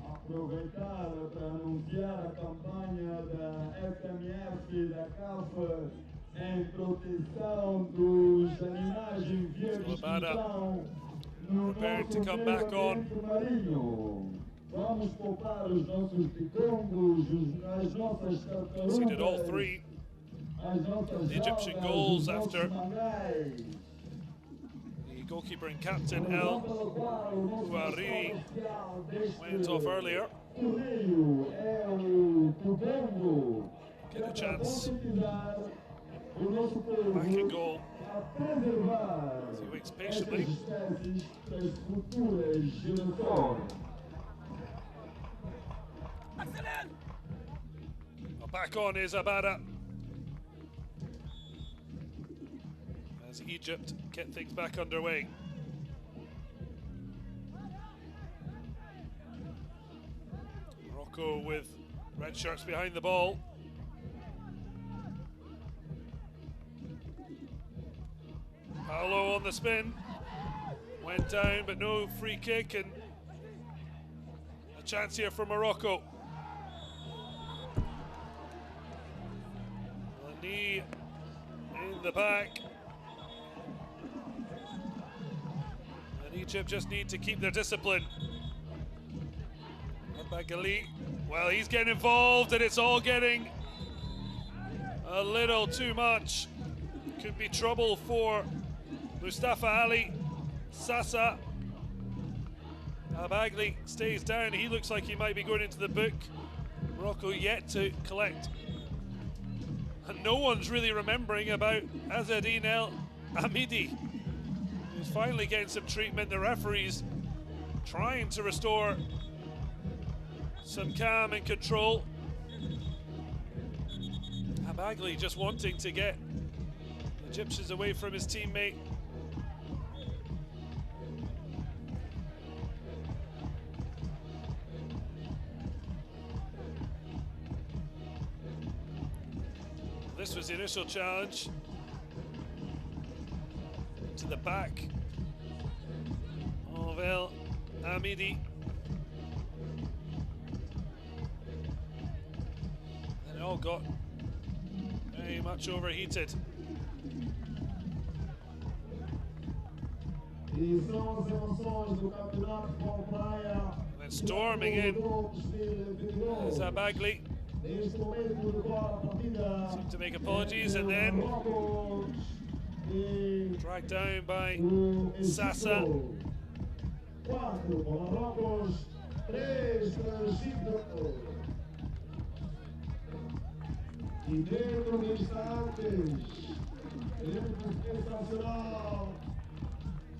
Aproveitar para anunciar a campanha da FMF da CAF em proteção dos animais em via de extinção no nosso meio ambiente marinho. Vamos poupar os nossos picongos, as nossas tartarugas, Conceded all three. as nossas The Egyptian algas, goals os nossos after mangais. the goalkeeper and captain El Ouariri went off earlier. Get a chance back in goal. As he waits patiently. Well, back on is Abada. As Egypt get things back underway. Morocco with red shirts behind the ball. Paolo on the spin. Went down, but no free kick, and a chance here for Morocco. A knee in the back. And Egypt just need to keep their discipline. Bagali, well, he's getting involved, and it's all getting a little too much. Could be trouble for Mustafa Ali. Sasa. Abagli stays down. He looks like he might be going into the book. Morocco yet to collect. And no one's really remembering about Azzedine El Hamidi, who's finally getting some treatment. The referee's trying to restore some calm and control. Abagli just wanting to get the Egyptians away from his teammate. This was the initial challenge to the back of El Hamidi. And it all got very much overheated. And then storming in is Abagli. Seemed to make apologies, and then dragged down by Sasa.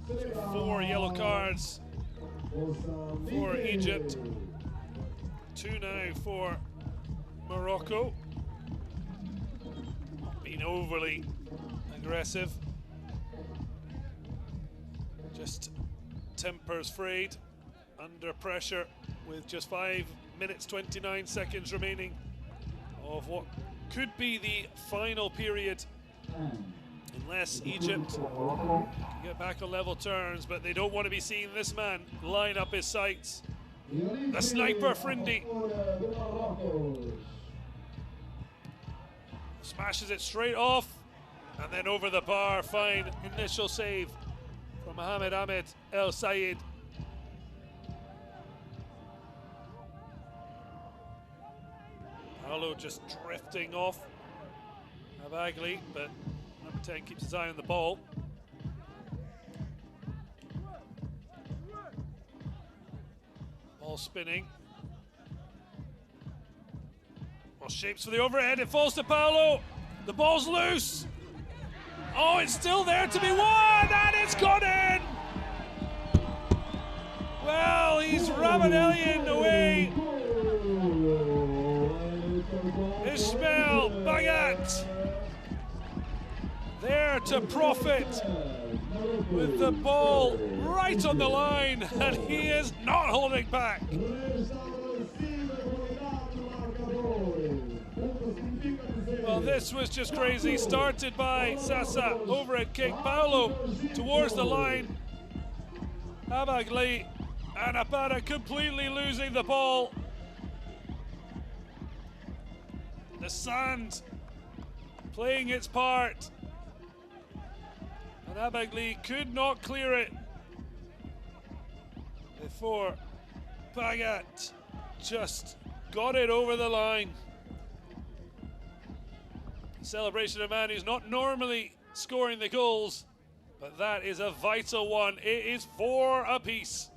So 4 yellow cards for Egypt, 2 now for Morocco. Not being overly aggressive, just tempers frayed under pressure with just 5 minutes 29 seconds remaining of what could be the final period, unless Egypt can get back on level terms. But they don't want to be seeing this man line up his sights. The sniper, Frindi, smashes it straight off and then over the bar. Fine initial save from Mohamed Ahmed El Sayed. Paolo just drifting off Abagli, but number 10 keeps his eye on the ball. Ball spinning. Well, shapes for the overhead. It falls to Paolo. The ball's loose. Oh, it's still there to be won, and it's gone in. Well, he's Ramanellian away. Ismail Bagat there to profit with the ball right on the line, and he is not holding back. Well, this was just crazy. Started by Sasa, overhead kick, Paulo towards the line. Abagli and Apara completely losing the ball. The sand playing its part. And Abagli could not clear it before Bagat just got it over the line. Celebration of a man who's not normally scoring the goals, but that is a vital one. It is 4 apiece.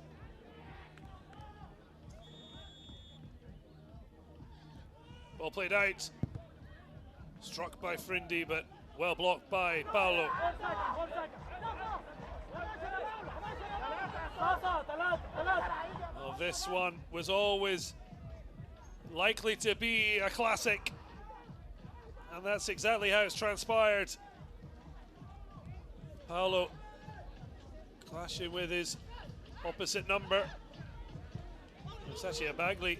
Ball played out. Struck by Frindi, but well blocked by Paulo. Well, this one was always likely to be a classic, and that's exactly how it's transpired. Paulo clashing with his opposite number. It's actually a Bagley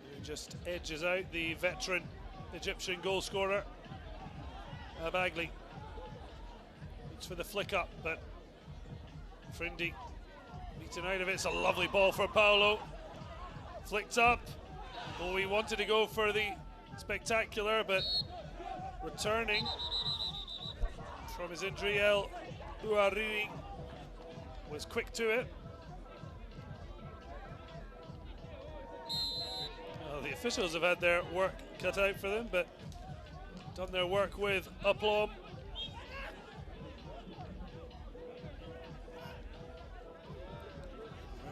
who just edges out the veteran Egyptian goal scorer. Bagley looks for the flick up, but Frindi beaten out of it. It's a lovely ball for Paulo. Flicked up. Oh, he wanted to go for the spectacular, but returning from his injury, El Ouariri was quick to it. Well, the officials have had their work cut out for them, but done their work with aplomb.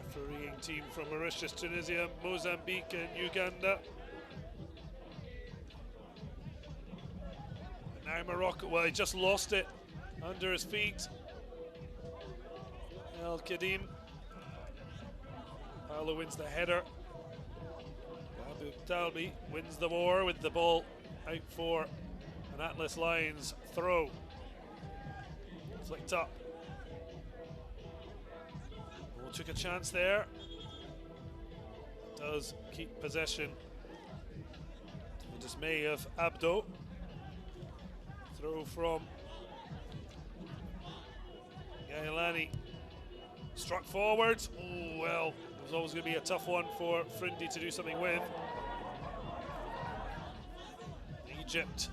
Refereeing team from Mauritius, Tunisia, Mozambique and Uganda. Now Morocco, well, he just lost it under his feet. El Kadim. Paulo wins the header. Abu Talbi wins the war with the ball out for an Atlas Lions throw. Flicked up. Oh, took a chance there. Does keep possession. To the dismay of Abdo. Throw from Gailani. Struck forward. Oh, well, it was always going to be a tough one for Frindi to do something with. Egypt.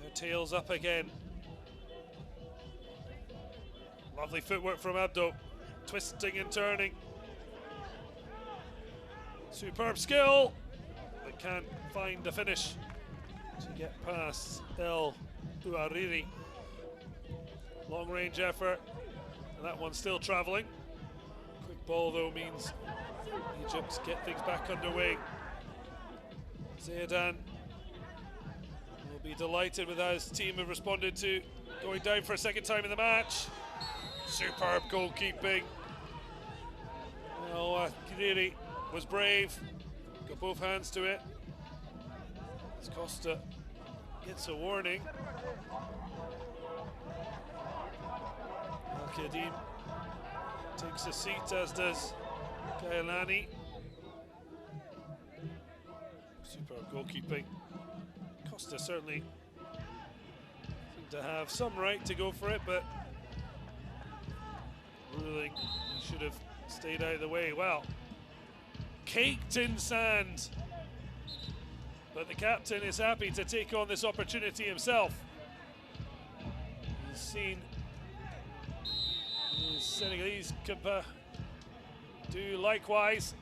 Their tails up again. Lovely footwork from Abdo. Twisting and turning. Superb skill, but can't find the finish to get past El Ouariri. Long range effort, and that one's still travelling. Quick ball though means Egypt get things back underway. Zaidan will be delighted with how his team have responded to going down for a second time in the match. Superb goalkeeping. El Ouariri was brave, got both hands to it. As Costa gets a warning. Al Kadim takes a seat, as does Gailani. Superb goalkeeping. Costa certainly seemed to have some right to go for it, but ruling he should have stayed out of the way. Well, caked in sand, but the captain is happy to take on this opportunity himself. He's seen his Senegalese compa do likewise,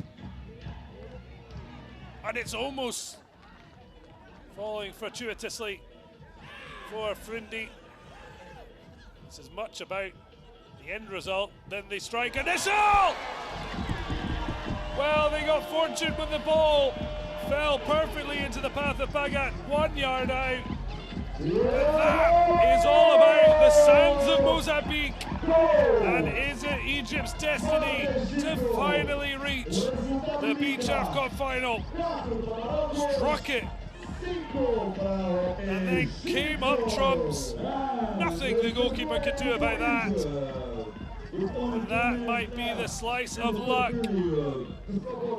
and it's almost falling fortuitously for Frindi. It's as much about the end result than the strike initial. Well, they got fortune, but the ball fell perfectly into the path of Bagat. 1 yard out. But that is all about the sands of Mozambique. And is it Egypt's destiny to finally reach the Beach AFCON final? Struck it. And then came up trumps. Nothing the goalkeeper could do about that. And that might be the slice of luck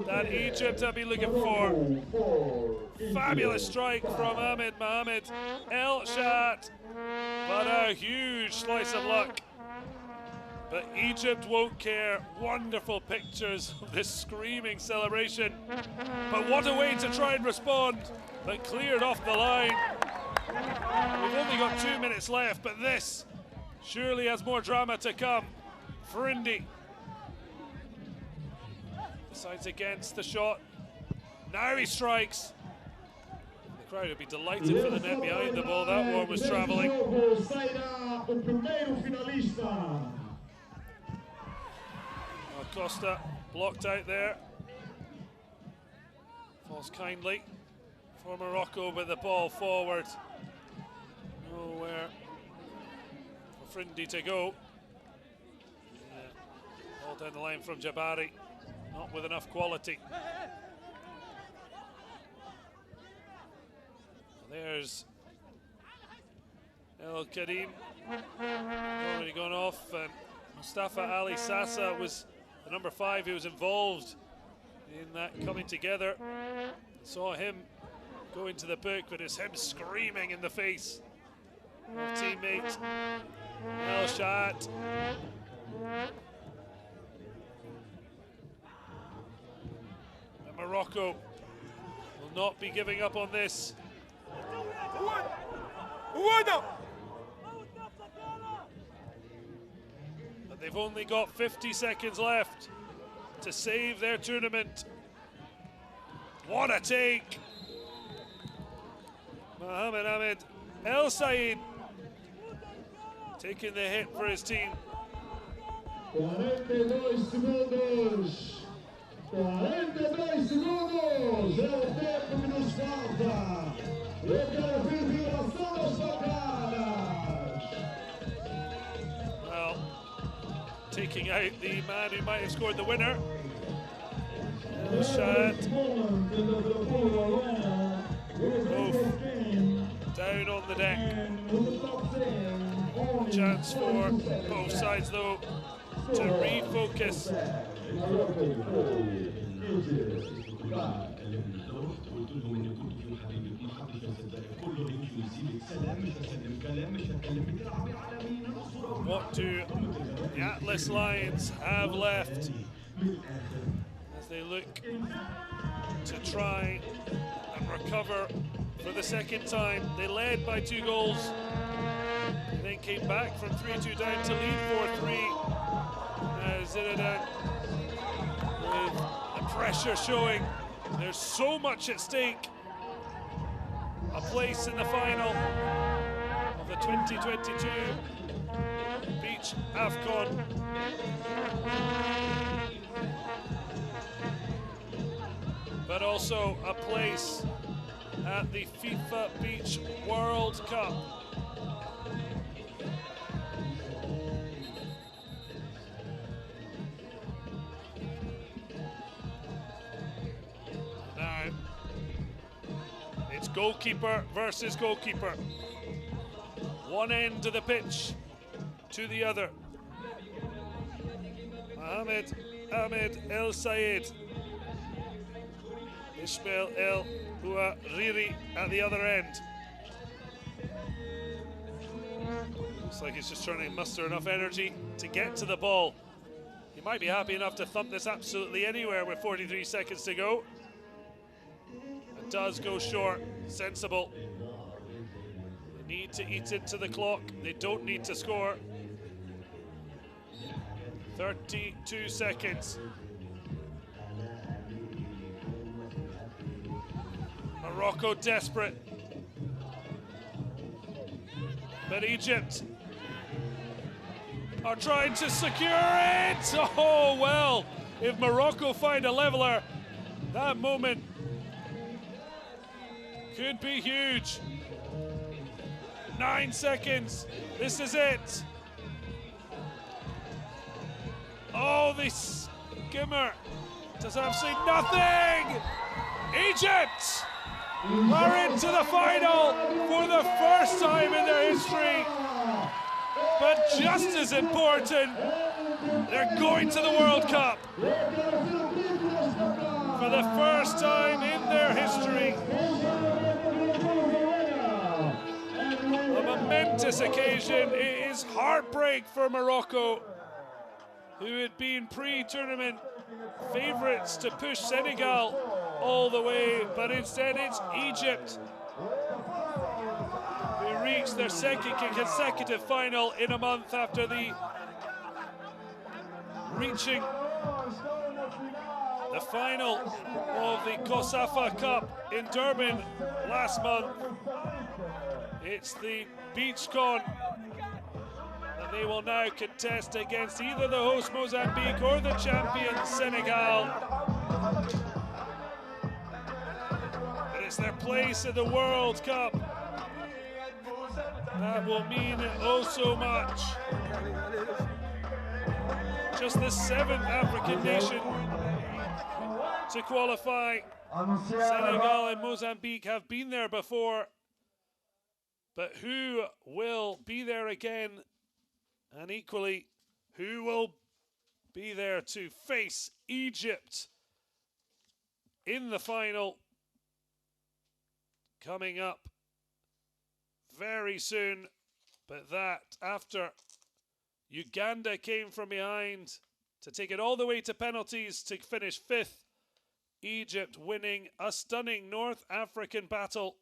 that Egypt have been looking for. Fabulous strike from Ahmed Mohamed El Shat, but a huge slice of luck. But Egypt won't care. Wonderful pictures of this screaming celebration. But what a way to try and respond, but cleared off the line. We've only got 2 minutes left, but this surely has more drama to come. Frindi decides against the shot. Now he strikes. The crowd would be delighted for the net behind the ball. That one was travelling. Costa blocked out there. Falls kindly for Morocco with the ball forward. Nowhere for Frindi to go. Ball down the line from Jabari, not with enough quality. There's El Karim, already gone off, and Mustafa Ali Sassa was the number 5 who was involved in that coming together. Saw him go into the book, but it's him screaming in the face of teammate El Shat. And Morocco will not be giving up on this. But they've only got 50 seconds left to save their tournament. What a take! Mohamed Ahmed El Said taking the hit for his team. 42 segundos. 42 segundos. É o tempo que nos falta. Eu quero ver vibração das bancadas. Well, taking out the man who might have scored the winner. El Shad. Both down on the deck. Chance for both sides though to refocus. What do the Atlas Lions have left as they look to try and recover for the second time? They led by 2 goals, and then came back from 3-2 down to lead 4-3. Zidane with the pressure showing. There's so much at stake. A place in the final of the 2022 Beach AFCON. But also a place at the FIFA Beach World Cup. Now, it's goalkeeper versus goalkeeper. One end of the pitch to the other. Mohamed Ahmed El Said. Ismail El Ouariri at the other end. Looks like he's just trying to muster enough energy to get to the ball. He might be happy enough to thump this absolutely anywhere with 43 seconds to go. It does go short, sensible. They need to eat into the clock. They don't need to score. 32 seconds. Morocco desperate. But Egypt are trying to secure it. Oh, well, if Morocco find a leveler, that moment could be huge. 9 seconds. This is it. Oh, the skimmer does absolutely nothing. Egypt are into the final for the first time in their history. But just as important, they're going to the World Cup for the first time in their history. A momentous occasion. It is heartbreak for Morocco, who had been pre-tournament favourites to push Senegal all the way, but instead it's Egypt who reached their second consecutive final in a month after reaching the final of the Kosafa Cup in Durban last month. It's the BeachCon that they will now contest against either the host Mozambique or the champion Senegal. But it's their place in the World Cup that will mean oh so much. Just the 7th African nation to qualify. Senegal and Mozambique have been there before, but who will be there again? And equally, who will be there to face Egypt in the final? Coming up very soon, but that after Uganda came from behind to take it all the way to penalties to finish 5th. Egypt winning a stunning North African battle